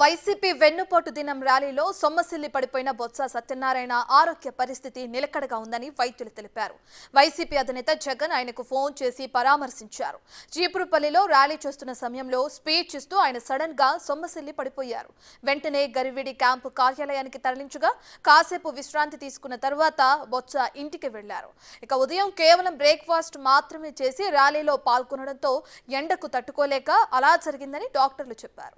YCP వెన్నుపోటు దినం ర్యాలీలో సొమ్మసిల్లి పడిపోయిన బొత్స సత్యనారాయణ ఆరోగ్య పరిస్థితి నిలకడగా ఉందని వైద్యులు తెలిపారు. వైసీపీ అధినేత జగన్ ఆయనకు ఫోన్ చేసి పరామర్శించారు. చీపురుపల్లిలో ర్యాలీ చేస్తున్న సమయంలో స్పీచ్ ఇస్తూ ఆయన సడన్ గా సొమ్మసిల్లి పడిపోయారు. వెంటనే గరివిడి క్యాంపు కార్యాలయానికి తరలించగా కాసేపు విశ్రాంతి తీసుకున్న తర్వాత బొత్స ఇంటికి వెళ్లారు. ఇక ఉదయం కేవలం బ్రేక్ఫాస్ట్ మాత్రమే చేసి ర్యాలీలో పాల్గొనడంతో ఎండకు తట్టుకోలేక అలా జరిగిందని డాక్టర్లు చెప్పారు.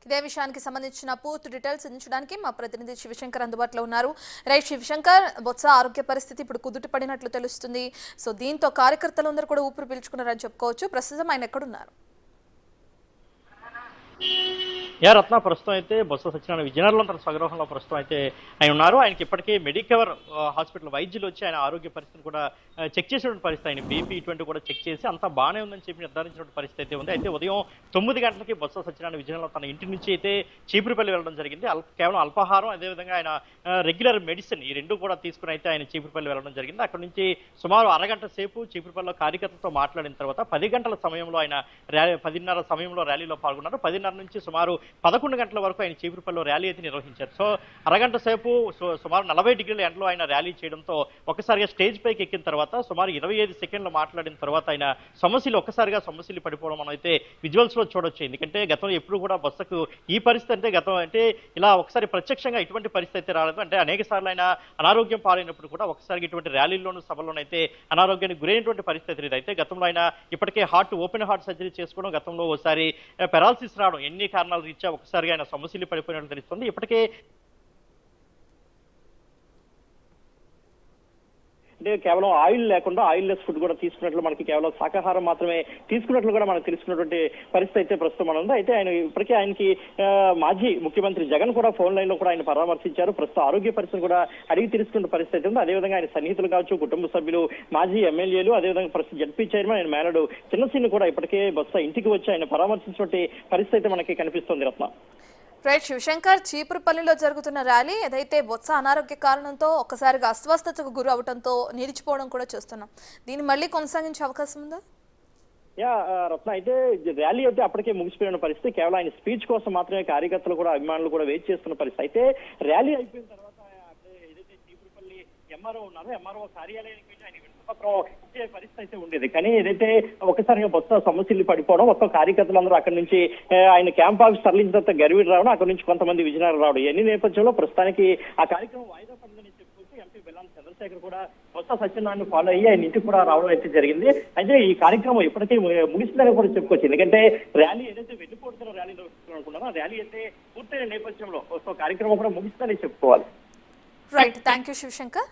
ఇదే విషయానికి సంబంధించిన పూర్తి డీటెయిల్స్ అందించడానికి మా ప్రతినిధి శివశంకర్ అందుబాటులో ఉన్నారు. రైట్ శివశంకర్, బొత్స ఆరోగ్య పరిస్థితి ఇప్పుడు కుదుట పడినట్లు తెలుస్తుంది. సో దీంతో కార్యకర్తలందరూ కూడా ఊపిరి పీల్చుకున్నారని చెప్పుకోవచ్చు. ప్రస్తుతం ఆయన ఎక్కడున్నారు? రత్న ప్రస్తుతం అయితే బొత్స సత్యనారాయణ విజయనగరంలో తన స్వగృహంలో ప్రస్తుతం అయితే ఆయన ఉన్నారు. ఆయనకి ఇప్పటికే మెడికవర్ హాస్పిటల్ వైద్యులు వచ్చి ఆయన ఆరోగ్య పరిస్థితిని కూడా చెక్ చేసినటువంటి పరిస్థితి, ఆయన బీపీ ఇటువంటి కూడా చెక్ చేసి అంతా బాగానే ఉందని చెప్పి నిర్ధారించినటువంటి పరిస్థితి అయితే ఉంది. అయితే ఉదయం 9 గంటలకి బొత్స సత్యనారాయణ విజయనగరంలో తన ఇంటి నుంచి అయితే చీపురుపల్లి వెళ్ళడం జరిగింది. కేవలం అల్పాహారం, అదేవిధంగా ఆయన రెగ్యులర్ మెడిసిన్ ఈ రెండు కూడా తీసుకుని అయితే ఆయన చీపురుపల్లి వెళ్ళడం జరిగింది. అక్కడ నుంచి సుమారు అరగంట సేపు చీపురుపల్లిలో కార్యకర్తలతో మాట్లాడిన తర్వాత 10 గంటల సమయంలో ఆయన 10:30 సమయంలో ర్యాలీలో పాల్గొన్నారు. 10:30 నుంచి సుమారు 11 గంటల వరకు ఆయన చీపురుపల్లిలో ర్యాలీ అయితే నిర్వహించారు. సో అరగంట సేపు సుమారు 40 డిగ్రీల ఎండలో ఆయన ర్యాలీ చేయడంతో ఒక్కసారిగా స్టేజ్ పైకి ఎక్కిన తర్వాత సుమారు 25 సెకండ్లు మాట్లాడిన తర్వాత ఆయన ఒక్కసారిగా సమస్యలు పడిపోవడం మనం అయితే విజువల్స్ లో చూడొచ్చు. ఎందుకంటే గతంలో ఎప్పుడు కూడా బొత్సకు ఈ పరిస్థితి అంటే ఇలా ఒకసారి ప్రత్యక్షంగా ఇటువంటి పరిస్థితి అయితే రాలేదు. అంటే అనేక సార్లు ఆయన అనారోగ్యం పాలైనప్పుడు కూడా ఒకసారి ఇటువంటి ర్యాలీల్లోనూ సభల్లోనూ అయితే అనారోగ్యానికి గురైనటువంటి పరిస్థితి లేదు. అయితే గతంలో ఆయన ఇప్పటికే ఓపెన్ హార్ట్ సర్జరీ చేసుకోవడం, గతంలో ఒకసారి పెరాలసిస్ రావడం, ఎన్ని కారణాలు రీత్యా ఒకసారిగా ఆయన సమస్యలు పడిపోయినట్లు తెలుస్తుంది. ఇప్పటికే అంటే కేవలం ఆయిల్ లేకుండా ఆయిల్ లెస్ ఫుడ్ కూడా తీసుకున్నట్లు, మనకి కేవలం శాకాహారం మాత్రమే తీసుకున్నట్లు కూడా మనకు తెలుసుకున్నటువంటి పరిస్థితి అయితే ప్రస్తుతం మనం ఉంది. అయితే ఇప్పటికే ఆయనకి మాజీ ముఖ్యమంత్రి జగన్ కూడా ఫోన్ లైన్ లో కూడా ఆయన పరామర్శించారు. ప్రస్తుతం ఆరోగ్య పరిస్థితి కూడా అడిగి తెలుసుకున్న పరిస్థితి ఉంది. అదేవిధంగా ఆయన సన్నిహితులు కావచ్చు, కుటుంబ సభ్యులు, మాజీ ఎమ్మెల్యేలు, అదేవిధంగా ప్రస్తుతం జడ్పీ చైర్మన్ ఆయన మేనడు చిన్నసీని కూడా ఇప్పటికే బొత్స ఇంటికి వచ్చి ఆయన పరామర్శించినటువంటి పరిస్థితి అయితే మనకి కనిపిస్తుంది. రత్న. రైట్ శివశంకర్, చీపురుపల్లిలో జరుగుతున్న ర్యాలీ ఏదైతే బొత్స అనారోగ్య కారణంతో ఒక్కసారిగా అస్వస్థతకు గురి అవడంతో నిలిచిపోవడం కూడా చూస్తున్నాం. దీన్ని మళ్ళీ కొనసాగించే అవకాశం ఉందా? రత్న, అయితే ర్యాలీ అయితే అప్పటికే ముగిసిపోయిన పరిస్థితి. కేవలం ఆయన స్పీచ్ కోసం మాత్రమే కార్యకర్తలు కూడా, అభిమానులు కూడా వెయిట్ చేస్తున్న పరిస్థితి. అయితే ర్యాలీ అయిపోయిన తర్వాత ఏదైతే చీపురుపల్లి ఎంఆర్ఓ ఉన్నారో ఎంఆర్ఓ కార్యాలయానికి వెళ్ళి ఆయన వినతిపత్రం ఇచ్చే పరిస్థితి అయితే ఉండేది. కానీ ఏదైతే ఒకసారిగా బొత్స సమస్యలు పడిపోవడం, మొత్తం కార్యకర్తలందరూ అక్కడి నుంచి ఆయన క్యాంప్ ఆఫీస్ తరలించిన తర్వాత గరివిడి రావడం, అక్కడి నుంచి కొంతమంది విజయనగరం రావడం, ఎన్ని నేపథ్యంలో ప్రస్తుతానికి ఆ కార్యక్రమం వాయిదా పడిందని చెప్పుకుంటూ ఎంపీ బెల్లాన చంద్రశేఖర్ కూడా బొత్స సత్యనారాయణ ఫాలో అయ్యి ఆయన ఇంటికి కూడా రావడం అయితే జరిగింది. అయితే ఈ కార్యక్రమం ఇప్పటికీ ముగిసిందని కూడా చెప్పుకోవచ్చు. ఎందుకంటే ర్యాలీ ఏదైతే వెన్నుపోటుతున్న ర్యాలీ అనుకున్నారో ఆ ర్యాలీ అయితే పూర్తయిన నేపథ్యంలో కార్యక్రమం కూడా ముగిస్తుందని చెప్పుకోవాలి. Right, thank you Shivshankar.